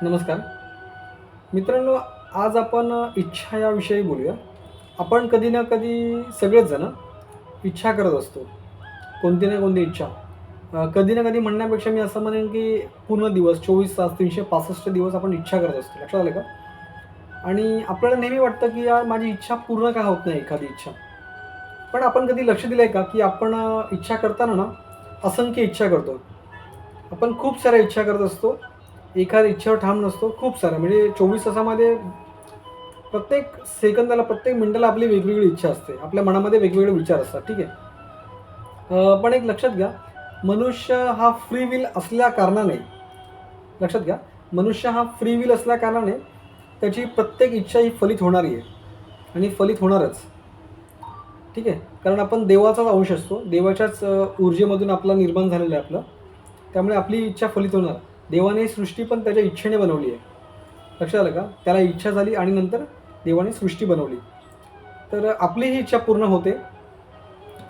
नमस्कार मित्रांनो. आज आपण इच्छा याविषयी बोलूया. आपण कधी ना कधी सगळेच जण इच्छा करत असतो. कोणती ना कोणती इच्छा. कधी ना कधी म्हणण्यापेक्षा मी असं म्हणेन की पूर्ण दिवस 24 तास 365 दिवस आपण इच्छा करत असतो. लक्षात आलं का? आणि आपल्याला नेहमी वाटतं की यार माझी इच्छा पूर्ण का होत नाही एखादी इच्छा. पण आपण कधी लक्ष दिलंय का की आपण इच्छा करताना ना असंख्य इच्छा करतो. आपण खूप साऱ्या इच्छा करत असतो. एखाद्या इच्छेवर ठाम नसतो. खूप साऱ्या म्हणजे 24 तासामध्ये प्रत्येक सेकंदाला, प्रत्येक मिनिटाला आपली वेगवेगळी इच्छा असते. आपल्या मनामध्ये वेगवेगळे विचार असतात. ठीक आहे. पण एक लक्षात घ्या, मनुष्य हा फ्री विल असल्या कारणाने लक्षात घ्या, मनुष्य हा फ्री विल असल्या कारणाने त्याची प्रत्येक इच्छा ही फलित होणारी आहे आणि फलित होणारच. ठीक आहे. कारण आपण देवाचाच अंश असतो. देवाच्याच ऊर्जेमधून आपला निर्माण झालेलं आहे आपलं. त्यामुळे आपली इच्छा फलित होणार. देवाने सृष्टी पण त्याच्या इच्छेने बनवली आहे. लक्षात आलं का? त्याला इच्छा झाली आणि नंतर देवाने सृष्टी बनवली. तर आपली ही इच्छा पूर्ण होते.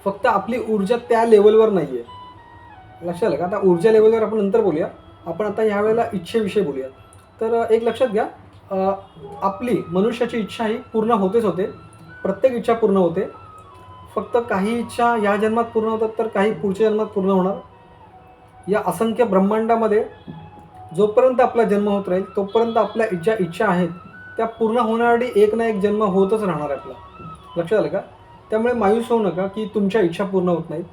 फक्त आपली ऊर्जा त्या लेव्हलवर नाही आहे. लक्षात आलं का? आता ऊर्जा लेव्हलवर आपण नंतर बोलूया. आपण आता ह्यावेळेला इच्छेविषयी बोलूया. तर एक लक्षात घ्या, अ, आपली मनुष्याची इच्छा ही पूर्ण होतेच होते. प्रत्येक इच्छा पूर्ण होते. फक्त काही इच्छा ह्या जन्मात पूर्ण होतात, तर काही पुढच्या जन्मात पूर्ण होणार. या असंख्य ब्रह्मांडामध्ये जोपर्यंत आपला जन्म होत राहील, तोपर्यंत आपल्या ज्या इच्छा आहेत, त्या पूर्ण होण्यासाठी एक ना एक जन्म होतच राहणार आहे आपला. लक्षात आलं का? त्यामुळे मायूस होऊ नका, की तुमच्या इच्छा पूर्ण होत नाहीत.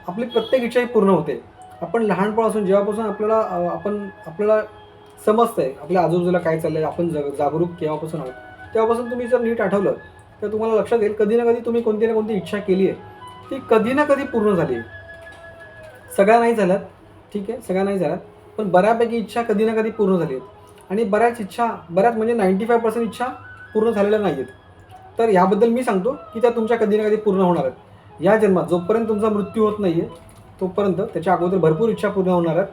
आपली प्रत्येक इच्छा ही पूर्ण होते. आपण लहानपणापासून जेव्हापासून आपल्याला समजतंय, आपल्या आजूबाजूला काय चाललंय, आपण जागरूक केव्हापासून आहोत, तेव्हापासून तुम्ही जर नीट आठवलं, तर तुम्हाला लक्षात येईल कधी ना कधी तुम्ही कोणती ना कोणती इच्छा केली आहे, ती कधी ना कधी पूर्ण झाली आहे. सगळ्या नाही झाल्यात, ठीक आहे, सगळ्या नाही झाल्यात, पण बऱ्यापैकी इच्छा कधी ना कधी पूर्ण झाली आहेत आणि बऱ्याच म्हणजे 95% इच्छा पूर्ण झालेल्या नाही आहेत. तर ह्याबद्दल मी सांगतो, की त्या तुमच्या कधी ना कधी पूर्ण होणार आहेत. या जन्मात जोपर्यंत तुमचा मृत्यू होत नाही आहे, तोपर्यंत त्याच्या अगोदर भरपूर इच्छा पूर्ण होणार आहेत.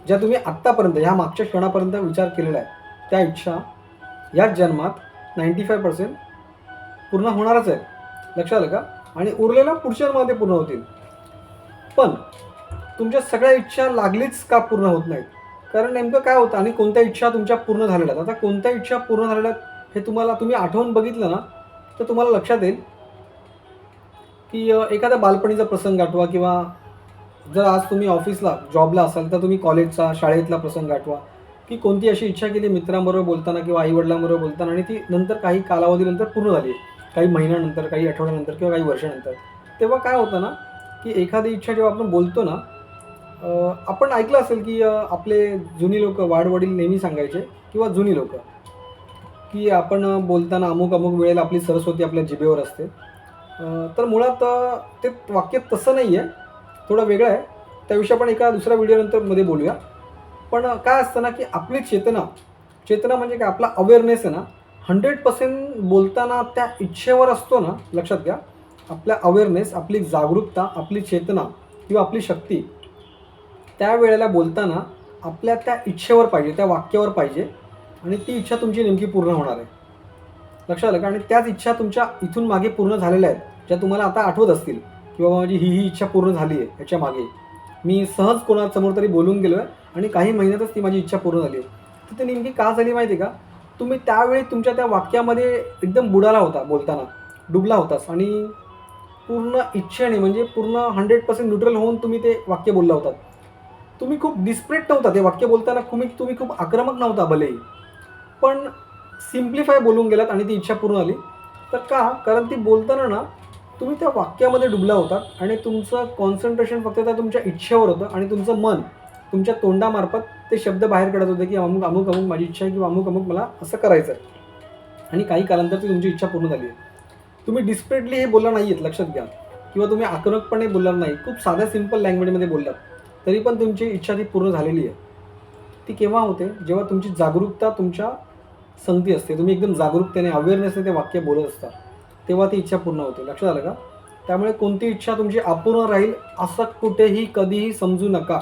ज्या तुम्ही आत्तापर्यंत, ह्या मागच्या क्षणापर्यंत विचार केलेला आहे, त्या इच्छा याच जन्मात 95% पूर्ण होणारच आहेत. लक्षात आलं का? आणि उरलेल्या पुढच्या जन्मामध्ये पूर्ण होतील. पण तुमच्या सगळ्या इच्छा लागलीच का पूर्ण होत नाहीत? कारण नेमकं काय होतं आणि कोणत्या इच्छा तुमच्या पूर्ण झालेल्या आहेत? आता कोणत्या इच्छा पूर्ण झालेल्या आहेत हे तुम्ही आठवून बघितलं ना, तर तुम्हाला लक्षात येईल, की एखादा बालपणीचा प्रसंग आठवा किंवा जर आज तुम्ही ऑफिसला, जॉबला असाल, तर तुम्ही कॉलेजचा, शाळेतला प्रसंग आठवा, की कोणती अशी इच्छा केली मित्रांबरोबर बोलताना किंवा आई-वडिलांबरोबर बोलताना आणि ती नंतर काही कालावधीनंतर पूर्ण झाली. काही महिन्यानंतर, काही आठवड्यानंतर किंवा काही वर्षानंतर. तेव्हा काय होतं ना, की एखादी इच्छा जेव्हा आपण बोलतो ना, आपण ऐकलं असेल, की आपले जुनी लोकं, वाडवडील नेहमी सांगायचे किंवा जुनी लोकं, की आपण बोलताना अमुक-अमुक वेळेला आपली सरस्वती आपल्या जिभेवर असते. तर मुळात ते वाक्य तसं नाही आहे, थोडं वेगळं आहे. त्याविषयी आपण एका दुसऱ्या व्हिडिओनंतर मध्ये बोलूया. पण काय असतं ना, की आपली चेतना, चेतना म्हणजे काय, आपला अवेअरनेस आहे ना, 100% बोलताना त्या इच्छेवर असतो ना, लक्षात घ्या. आपला अवेअरनेस, आपली जागरूकता, आपली चेतना किंवा आपली शक्ती त्यावेळेला बोलताना आपल्या त्या इच्छेवर पाहिजे, त्या वाक्यावर पाहिजे आणि ती इच्छा तुमची नेमकी पूर्ण होणार आहे. लक्षात आलं का? आणि त्याच इच्छा तुमच्या इथून मागे पूर्ण झालेल्या आहेत, ज्या तुम्हाला आता आठवत असतील, की बाबा माझी ही इच्छा पूर्ण झाली आहे ह्याच्या मागे. मी सहज कोणासमोर तरी बोलून गेलो आहे आणि काही महिन्यातच ती माझी इच्छा पूर्ण झाली आहे. तर ती नेमकी का झाली माहिती आहे का? तुम्ही त्यावेळी तुमच्या त्या वाक्यामध्ये एकदम बुडाला होता बोलताना, डुबला होतास आणि पूर्ण इच्छेने म्हणजे पूर्ण 100% न्यूट्रल होऊन तुम्ही ते वाक्य बोलला होतात. तुम्ही खूप डिस्परेट नव्हता ते वाक्य बोलताना, तुम्ही खूप आक्रमक नव्हता भलेही. पण सिम्प्लिफाय बोलून गेलात आणि ती इच्छा पूर्ण झाली. तर का? कारण ती बोलताना ना, तुम्ही त्या वाक्यामध्ये डुबला होतात आणि तुमचं कॉन्सन्ट्रेशन फक्त त्या तुमच्या इच्छेवर होतं आणि तुमचं मन तुमच्या तोंडामार्फत ते शब्द बाहेर काढत होते, की अमुक, अमुक, अमुक माझी इच्छा आहे किंवा अमुक, अमुक मला असं करायचं आहे. आणि काही कालानंतर ती तुमची इच्छा पूर्ण झाली आहे. तुम्ही डिस्परेटली हे बोलला नाही आहेत, लक्षात घ्या. किंवा तुम्ही आक्रमकपणे बोलला नाही. खूप साध्या सिंपल लँग्वेजमध्ये बोललात. तरी पण तुमची इच्छा ती पूर्ण झालेली आहे. ती केव्हा होते? जेव्हा तुमची जागरूकता तुमच्या संगती असते. तुम्ही एकदम जागरूकतेने, अवेअरनेसने ते वाक्य बोलत असता. तेव्हा ती इच्छा पूर्ण होते. लक्षात आलं का? त्यामुळे कोणती इच्छा तुमची अपूर्ण राहील असं कुठेही कधीही समजू नका.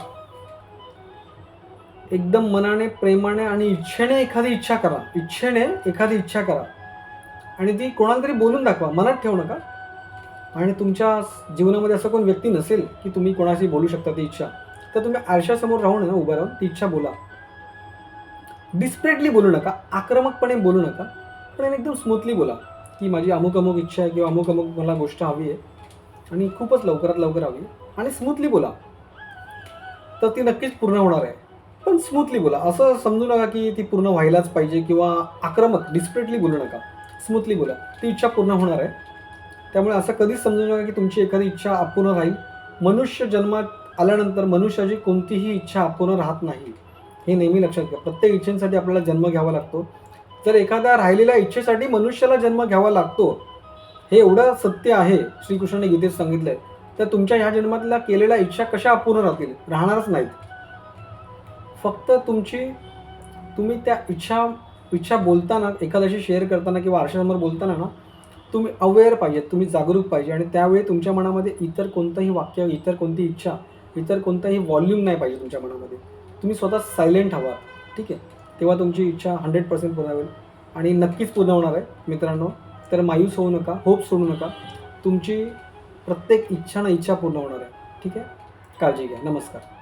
एकदम मनाने, प्रेमाने आणि इच्छेने एखादी इच्छा करा. इच्छेने एखादी इच्छा करा आणि ती कोणाला तरी बोलून दाखवा. मनात ठेवू नका. आणि तुमच्या जीवनामध्ये असं कोण व्यक्ती नसेल, की तुम्ही कोणाशी बोलू शकता ती इच्छा. तर तुम्ही आरशासमोर राहून आहे ना, उभं राहून ती इच्छा बोला. डिस्परेटली बोलू नका, आक्रमकपणे बोलू नका, पण एकदम स्मूथली बोला की माझी अमुक अमुक इच्छा आहे किंवा अमुक अमुक मला गोष्ट हवी आहे आणि खूपच लवकरात लवकर हवी आहे, आणि स्मूथली बोला, तर ती नक्कीच पूर्ण होणार आहे. पण स्मूथली बोला. असं समजू नका की ती पूर्ण व्हायलाच पाहिजे किंवा आक्रमक डिस्परेटली बोलू नका. स्मूथली बोला. ती इच्छा पूर्ण होणार आहे. त्यामुळे असं कधीच समजू नका की तुमची एखादी इच्छा अपूर्ण राहील. मनुष्य जन्मात आल्यानंतर मनुष्याची कोणतीही इच्छा अपूर्ण राहत नाही. हे नेहमी लक्षात घ्या. प्रत्येक इच्छेसाठी आपल्याला जन्म घ्यावा लागतो. जर एखाद्या राहिलेल्या इच्छेसाठी मनुष्याला जन्म घ्यावा लागतो, हे एवढं सत्य आहे, श्रीकृष्णाने गीतेत सांगितलंय, तर तुमच्या ह्या जन्मातल्या केलेल्या इच्छा कशा अपूर्ण राहतील? राहणारच नाहीत. फक्त तुम्ही त्या इच्छा बोलताना, एखाद्याशी शेअर करताना किंवा आरशासमोर बोलताना ना, तुम्ही अवेअर पाहिजेत, तुम्ही जागरूक पाहिजे, आणि त्यावेळी तुमच्या मनामध्ये इतर कोणतंही वाक्य, इतर कोणती इच्छा, इतर कोणताही व्हॉल्यूम नाही पाहिजे तुमच्या मनामध्ये. तुम्ही स्वतः सायलेंट हवा. ठीक आहे? तेव्हा तुमची इच्छा 100% पूर्ण होईल, आणि नक्कीच पूर्ण होणार आहे मित्रांनो. तर मायूस होऊ नका, होप सोडू नका. तुमची प्रत्येक इच्छा पूर्ण होणार आहे. ठीक आहे? काळजी घ्या. नमस्कार.